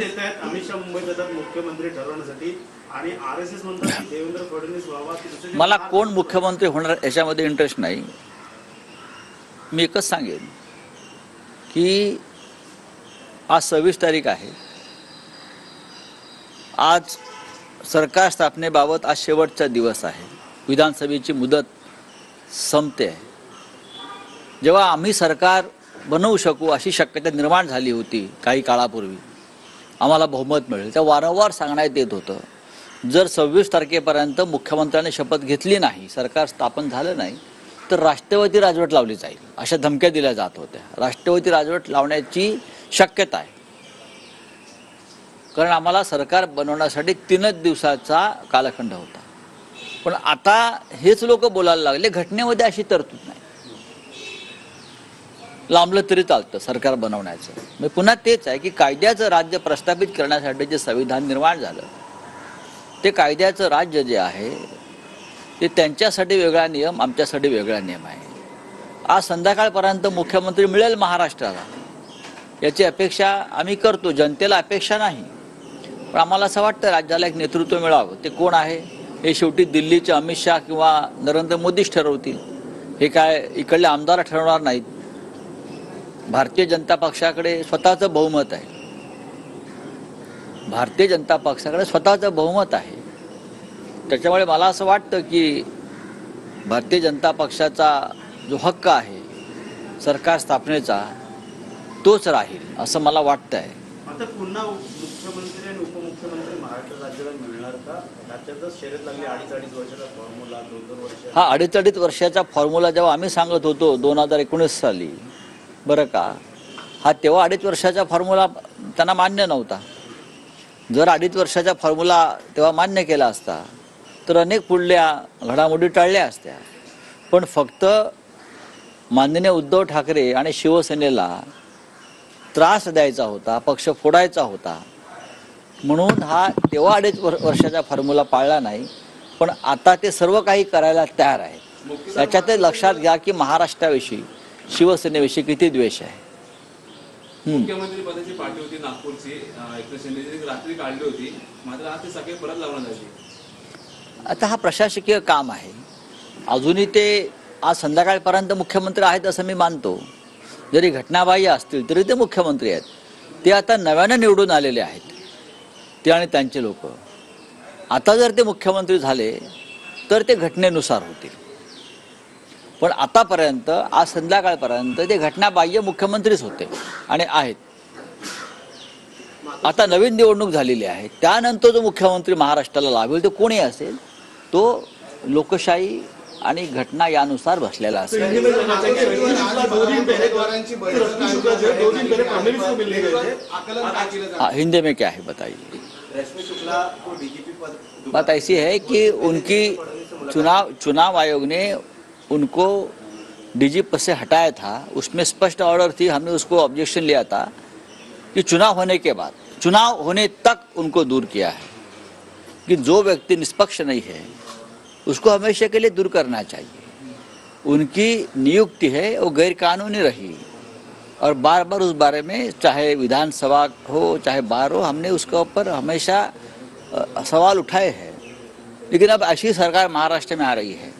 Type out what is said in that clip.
देत आहेत, अमित शहा मुंबईत येतात मुख्यमंत्री ठरवण्यासाठी आणि आरएसएस म्हणतात की देवेंद्र फडणवीस व्हावा. मला कोण मुख्यमंत्री होणार याच्यामध्ये इंटरेस्ट नाही. मी एकच सांगेन की आज 26 तारीख आहे. आज सरकार स्थापनेबाबत आज शेवटचा दिवस आहे. विधानसभेची मुदत संपते आहे. जेव्हा आम्ही सरकार बनवू शकू अशी शक्यता निर्माण झाली होती काही काळापूर्वी, आम्हाला बहुमत मिळेल, त्या वारंवार सांगण्यात येत होतं जर 26 तारखेपर्यंत मुख्यमंत्र्यांनी शपथ घेतली नाही, सरकार स्थापन झालं नाही, तर राष्ट्रपती राजवट लावली जाईल अशा धमक्या दिल्या जात होत्या. राष्ट्रपती राजवट लावण्याची शक्यता आहे, कारण आम्हाला सरकार बनवण्यासाठी 3च दिवसाचा कालखंड होता. पण आता हेच लोक बोलायला लागले घटनेमध्ये अशी तरतूद नाही, लांबलं तरी चालतं सरकार बनवण्याचं. मी पुन्हा तेच आहे की कायद्याचं राज्य प्रस्थापित करण्यासाठी जे संविधान निर्माण झालं, ते कायद्याचं राज्य जे आहे ते त्यांच्यासाठी वेगळा नियम, आमच्यासाठी वेगळा नियम आहे. आज संध्याकाळपर्यंत मुख्यमंत्री मिळेल महाराष्ट्राला याची अपेक्षा आम्ही करतो. जनतेला अपेक्षा नाही, पण आम्हाला असं वाटतं राज्याला एक नेतृत्व मिळावं. ते कोण आहे हे शेवटी दिल्लीचे अमित शहा किंवा नरेंद्र मोदीच ठरवतील. हे काय इकडले आमदार ठरवणार नाहीत. भारतीय जनता पक्षाकडे स्वतःचं बहुमत आहे. भारतीय जनता पक्षाकडे स्वतःचं बहुमत आहे. त्याच्यामुळे मला असं वाटतं की भारतीय जनता पक्षाचा जो हक्क आहे सरकार स्थापनेचा तोच राहील असं मला वाटतं आहे. आता पुन्हा मुख्यमंत्री आणि उपमुख्यमंत्री महाराष्ट्र राज्याला मिळणार का? राज्यातच शर्यत लागली 2.5 वर्षाचा फॉर्म्युला, 2 वर्ष. हा 2.5 वर्षाचा फॉर्म्युला जेव्हा आम्ही सांगत होतो 2019 साली, बरं का, हा तेव्हा 2.5 वर्षाचा फॉर्म्युला त्यांना मान्य नव्हता. जर 2.5 वर्षाचा फॉर्म्युला तेव्हा मान्य केला असता तर अनेक पुढल्या घडामोडी टाळल्या असत्या. पण फक्त माननीय उद्धव ठाकरे आणि शिवसेनेला त्रास द्यायचा होता, पक्ष फोडायचा होता, म्हणून हा तेव्हा 2.5 वर्षाचा फॉर्म्युला पाळला नाही. पण आता ते सर्व काही करायला तयार आहेत. त्याच्यात लक्षात घ्या की महाराष्ट्राविषयी, शिवसेनेविषयी किती द्वेष आहे. मुख्यमंत्री पदाची पार्टी होती नागपूरची, एकनाथ शिंदेची रात्री काढली होती, मात्र आज ते सगळे परत लावण्यात आली. आता हा प्रशासकीय काम आहे. अजूनही ते आज संध्याकाळपर्यंत मुख्यमंत्री आहेत असं मी मानतो. जरी घटनाबाह्य असतील तरी ते मुख्यमंत्री आहेत. ते आता नव्यानं निवडून आलेले आहेत, ते आणि त्यांचे लोक. आता जर ते मुख्यमंत्री झाले तर ते घटनेनुसार होतील. पण आतापर्यंत आज संध्याकाळपर्यंत ते घटनाबाह्य मुख्यमंत्रीच होते आणि आहेत. आता नवीन निवडणूक झालेली आहे, त्यानंतर जो मुख्यमंत्री महाराष्ट्राला लाभेल तो कोणी असेल तो लोकशाही आणि घटना यानुसार बसलेला असेल. हिंदी में क्या है बताइए. बात ऐसी है कि उनकी चुनाव आयोग ने उनको डीजी पद से हटाया था. उसमें स्पष्ट ऑर्डर थी, हमने उसको ऑब्जेक्शन लिया था कि चुनाव होने के बाद, चुनाव होने तक उनको दूर किया है कि जो व्यक्ति निष्पक्ष नहीं है उसको हमेशा के लिए दूर करना चाहिए. उनकी नियुक्ति है वो गैरकानूनी रही और बार बार उस बारे में, चाहे विधानसभा हो चाहे बार हो, हमने उसके ऊपर हमेशा सवाल उठाए हैं. लेकिन अब ऐसी सरकार महाराष्ट्र में आ रही है